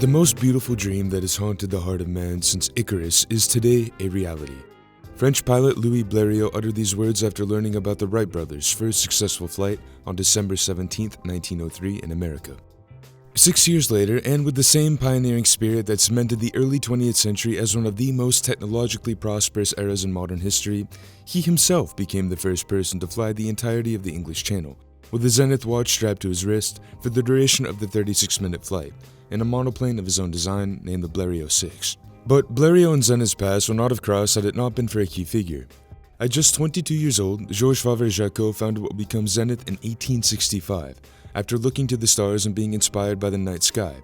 The most beautiful dream that has haunted the heart of man since Icarus is today a reality. French pilot Louis Blériot uttered these words after learning about the Wright brothers' first successful flight on December 17, 1903 in America. 6 years later, and with the same pioneering spirit that cemented the early 20th century as one of the most technologically prosperous eras in modern history, he himself became the first person to fly the entirety of the English Channel, with a Zenith watch strapped to his wrist for the duration of the 36-minute flight, in a monoplane of his own design named the Blériot 6. But Blériot and Zenith's paths would not have crossed had it not been for a key figure. At just 22 years old, Georges Favre-Jacot founded what would become Zenith in 1865, after looking to the stars and being inspired by the night sky,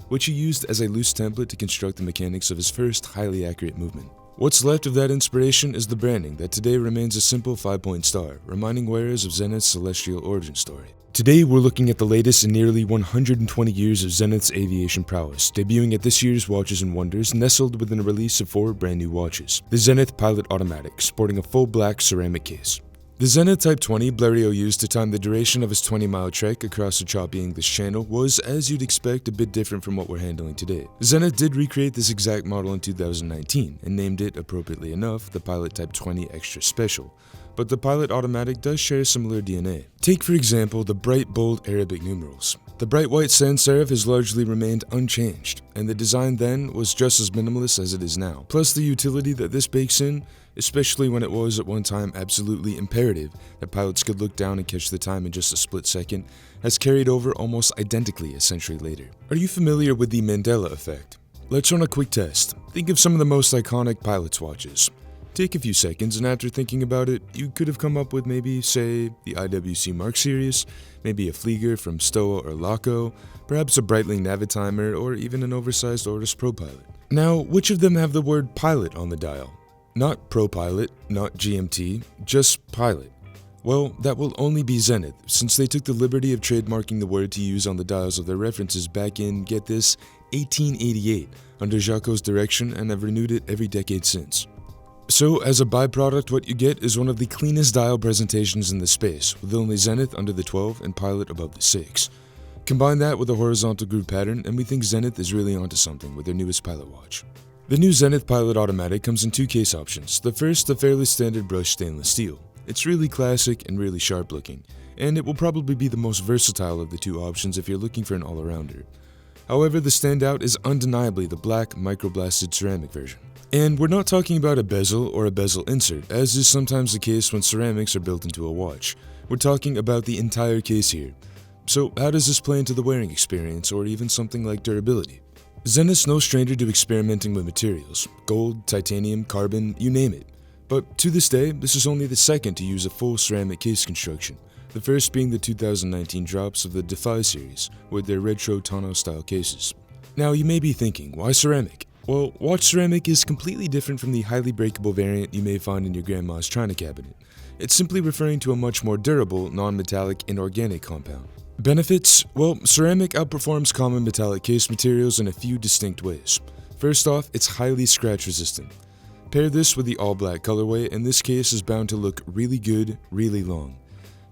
which he used as a loose template to construct the mechanics of his first highly accurate movement. What's left of that inspiration is the branding that today remains a simple 5-point star, reminding wearers of Zenith's celestial origin story. Today we're looking at the latest in nearly 120 years of Zenith's aviation prowess, debuting at this year's Watches and Wonders, nestled within a release of 4 brand new watches. The Zenith Pilot Automatic, sporting a full black ceramic case. The Zenith Type 20 Blériot used to time the duration of his 20-mile trek across the choppy English Channel was, as you'd expect, a bit different from what we're handling today. Zenith did recreate this exact model in 2019 and named it, appropriately enough, the Pilot Type 20 Extra Special, but the Pilot Automatic does share similar DNA. Take, for example, the bright, bold Arabic numerals. The bright white sans serif has largely remained unchanged, and the design then was just as minimalist as it is now. Plus, the utility that this bakes in, especially when it was at one time absolutely imperative that pilots could look down and catch the time in just a split second, has carried over almost identically a century later. Are you familiar with the Mandela effect? Let's run a quick test. Think of some of the most iconic pilot's watches. Take a few seconds, and after thinking about it, you could have come up with maybe, say, the IWC Mark series, maybe a Flieger from Stoa or Laco, perhaps a Breitling Navitimer, or even an oversized Otis Pro Pilot. Now, which of them have the word pilot on the dial? Not Pro Pilot, not GMT, just Pilot. Well, that will only be Zenith, since they took the liberty of trademarking the word to use on the dials of their references back in, get this, 1888, under Jacot's direction, and have renewed it every decade since. So, as a byproduct, what you get is one of the cleanest dial presentations in the space, with only Zenith under the 12 and Pilot above the 6. Combine that with a horizontal groove pattern, and we think Zenith is really onto something with their newest pilot watch. The new Zenith Pilot Automatic comes in 2 case options. The first, a fairly standard brushed stainless steel. It's really classic and really sharp looking, and it will probably be the most versatile of the 2 options if you're looking for an all-arounder. However, the standout is undeniably the black microblasted ceramic version. And we're not talking about a bezel or a bezel insert, as is sometimes the case when ceramics are built into a watch. We're talking about the entire case here. So how does this play into the wearing experience, or even something like durability? Zenith's no stranger to experimenting with materials. Gold, titanium, carbon, you name it. But to this day, this is only the second to use a full ceramic case construction, the first being the 2019 drops of the Defy series, with their retro tonneau-style cases. Now you may be thinking, why ceramic? Well, watch ceramic is completely different from the highly breakable variant you may find in your grandma's china cabinet. It's simply referring to a much more durable, non-metallic, and organic compound. Benefits? Well, ceramic outperforms common metallic case materials in a few distinct ways. First off, it's highly scratch resistant. Pair this with the all-black colorway, and this case is bound to look really good, really long.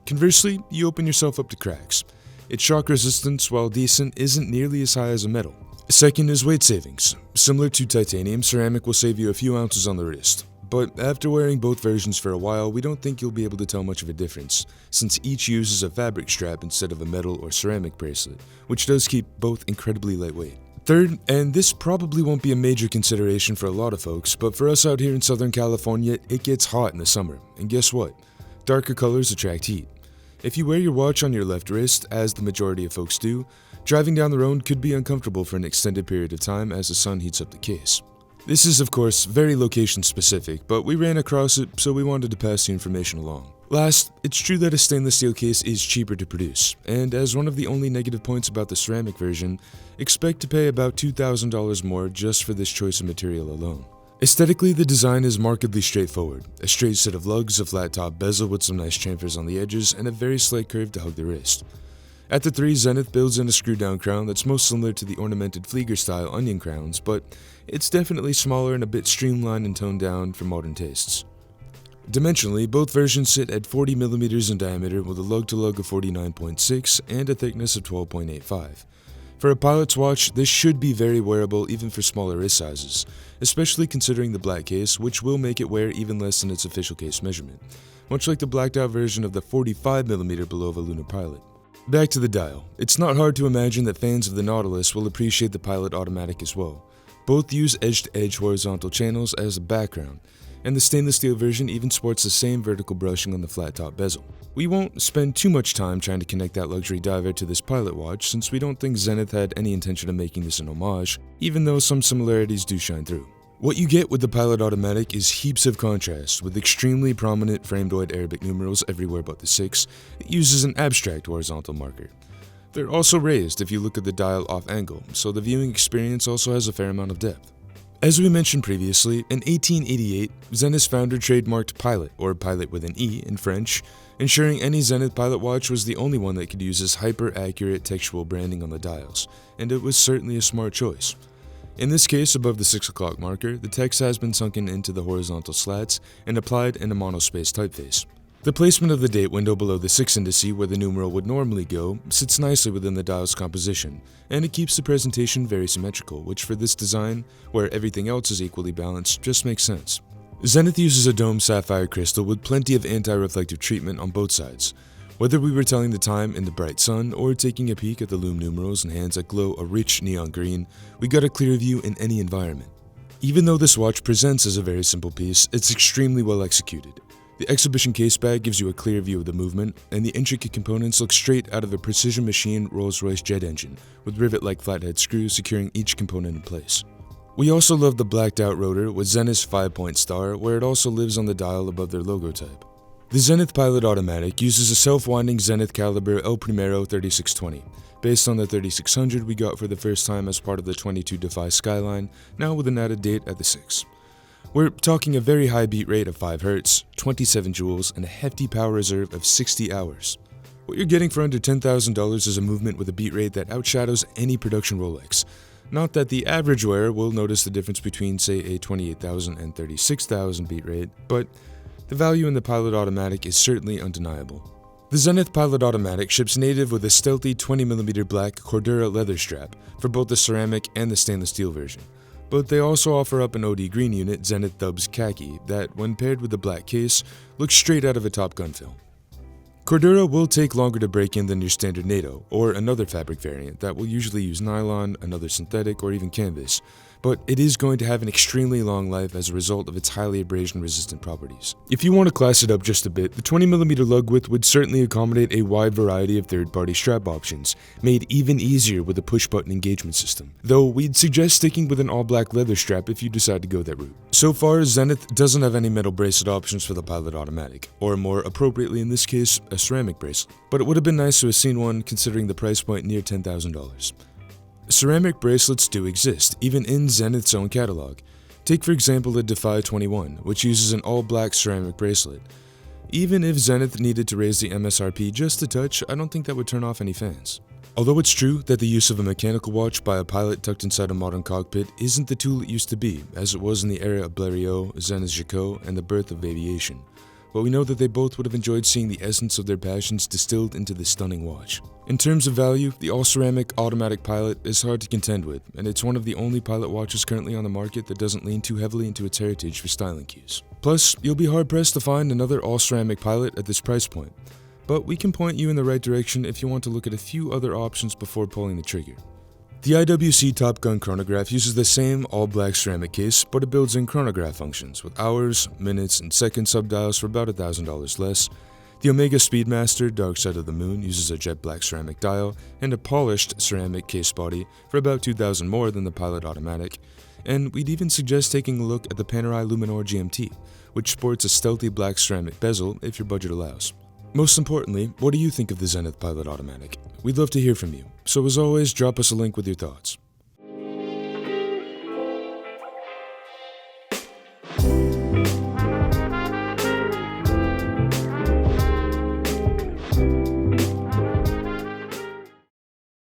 Conversely, you open yourself up to cracks. Its shock resistance, while decent, isn't nearly as high as a metal. Second is weight savings. Similar to titanium, ceramic will save you a few ounces on the wrist. But after wearing both versions for a while, we don't think you'll be able to tell much of a difference, since each uses a fabric strap instead of a metal or ceramic bracelet, which does keep both incredibly lightweight. Third, and this probably won't be a major consideration for a lot of folks, but for us out here in Southern California, it gets hot in the summer, and guess what? Darker colors attract heat. If you wear your watch on your left wrist, as the majority of folks do, driving down the road could be uncomfortable for an extended period of time as the sun heats up the case. This is, of course, very location specific, but we ran across it, so we wanted to pass the information along. Last, it's true that a stainless steel case is cheaper to produce, and as one of the only negative points about the ceramic version, expect to pay about $2,000 more just for this choice of material alone. Aesthetically, the design is markedly straightforward. A straight set of lugs, a flat top bezel with some nice chamfers on the edges, and a very slight curve to hug the wrist. At the 3, Zenith builds in a screw-down crown that's most similar to the ornamented Flieger-style onion crowns, but it's definitely smaller and a bit streamlined and toned down for modern tastes. Dimensionally, both versions sit at 40mm in diameter with a lug-to-lug of 49.6 and a thickness of 12.85. For a pilot's watch, this should be very wearable even for smaller wrist sizes, especially considering the black case, which will make it wear even less than its official case measurement, much like the blacked out version of the 45mm Bulova Lunar Pilot. Back to the dial. It's not hard to imagine that fans of the Nautilus will appreciate the Pilot Automatic as well. Both use edge-to-edge horizontal channels as a background, and the stainless steel version even sports the same vertical brushing on the flat top bezel. We won't spend too much time trying to connect that luxury diver to this pilot watch, since we don't think Zenith had any intention of making this an homage, even though some similarities do shine through. What you get with the Pilot Automatic is heaps of contrast, with extremely prominent framedoid Arabic numerals everywhere but the 6. It uses an abstract horizontal marker. They're also raised if you look at the dial off angle, so the viewing experience also has a fair amount of depth. As we mentioned previously, in 1888, Zenith's founder trademarked Pilot, or Pilot with an E in French, ensuring any Zenith Pilot watch was the only one that could use this hyper-accurate textual branding on the dials, and it was certainly a smart choice. In this case, above the 6 o'clock marker, the text has been sunken into the horizontal slats and applied in a monospace typeface. The placement of the date window below the 6 indice where the numeral would normally go sits nicely within the dial's composition, and it keeps the presentation very symmetrical, which for this design, where everything else is equally balanced, just makes sense. Zenith uses a domed sapphire crystal with plenty of anti-reflective treatment on both sides. Whether we were telling the time in the bright sun or taking a peek at the lume numerals and hands that glow a rich neon green, we got a clear view in any environment. Even though this watch presents as a very simple piece, it's extremely well executed. The exhibition case bag gives you a clear view of the movement, and the intricate components look straight out of a precision machined Rolls-Royce jet engine, with rivet-like flathead screws securing each component in place. We also love the blacked out rotor with Zenith's 5-point star, where it also lives on the dial above their logo type. The Zenith Pilot Automatic uses a self-winding Zenith caliber El Primero 3620, based on the 3600 we got for the first time as part of the 22 Defy Skyline, now with an added date at the 6. We're talking a very high beat rate of 5 Hz, 27 joules, and a hefty power reserve of 60 hours. What you're getting for under $10,000 is a movement with a beat rate that outshadows any production Rolex. Not that the average wearer will notice the difference between, say, a 28,000 and 36,000 beat rate, but the value in the Pilot Automatic is certainly undeniable. The Zenith Pilot Automatic ships native with a stealthy 20mm black Cordura leather strap for both the ceramic and the stainless steel version, but they also offer up an OD green unit Zenith dubs khaki that, when paired with the black case, looks straight out of a Top Gun film. Cordura will take longer to break in than your standard NATO, or another fabric variant that will usually use nylon, another synthetic, or even canvas, but it is going to have an extremely long life as a result of its highly abrasion-resistant properties. If you want to class it up just a bit, the 20mm lug width would certainly accommodate a wide variety of third-party strap options, made even easier with a push-button engagement system, though we'd suggest sticking with an all-black leather strap if you decide to go that route. So far, Zenith doesn't have any metal bracelet options for the Pilot Automatic, or more appropriately in this case, a ceramic bracelet, but it would have been nice to have seen one considering the price point near $10,000. Ceramic bracelets do exist, even in Zenith's own catalog. Take for example the Defy 21, which uses an all-black ceramic bracelet. Even if Zenith needed to raise the MSRP just a touch, I don't think that would turn off any fans. Although it's true that the use of a mechanical watch by a pilot tucked inside a modern cockpit isn't the tool it used to be, as it was in the era of Blériot, Zenith Jacot, and the birth of aviation, but we know that they both would have enjoyed seeing the essence of their passions distilled into this stunning watch. In terms of value, the all-ceramic automatic Pilot is hard to contend with, and it's one of the only pilot watches currently on the market that doesn't lean too heavily into its heritage for styling cues. Plus, you'll be hard-pressed to find another all-ceramic Pilot at this price point, but we can point you in the right direction if you want to look at a few other options before pulling the trigger. The IWC Top Gun chronograph uses the same all-black ceramic case, but it builds in chronograph functions with hours, minutes, and second subdials for about $1,000 less. The Omega Speedmaster Dark Side of the Moon uses a jet black ceramic dial and a polished ceramic case body for about $2,000 more than the Pilot Automatic, and we'd even suggest taking a look at the Panerai Luminor GMT, which sports a stealthy black ceramic bezel if your budget allows. Most importantly, what do you think of the Zenith Pilot Automatic? We'd love to hear from you, so as always, drop us a link with your thoughts.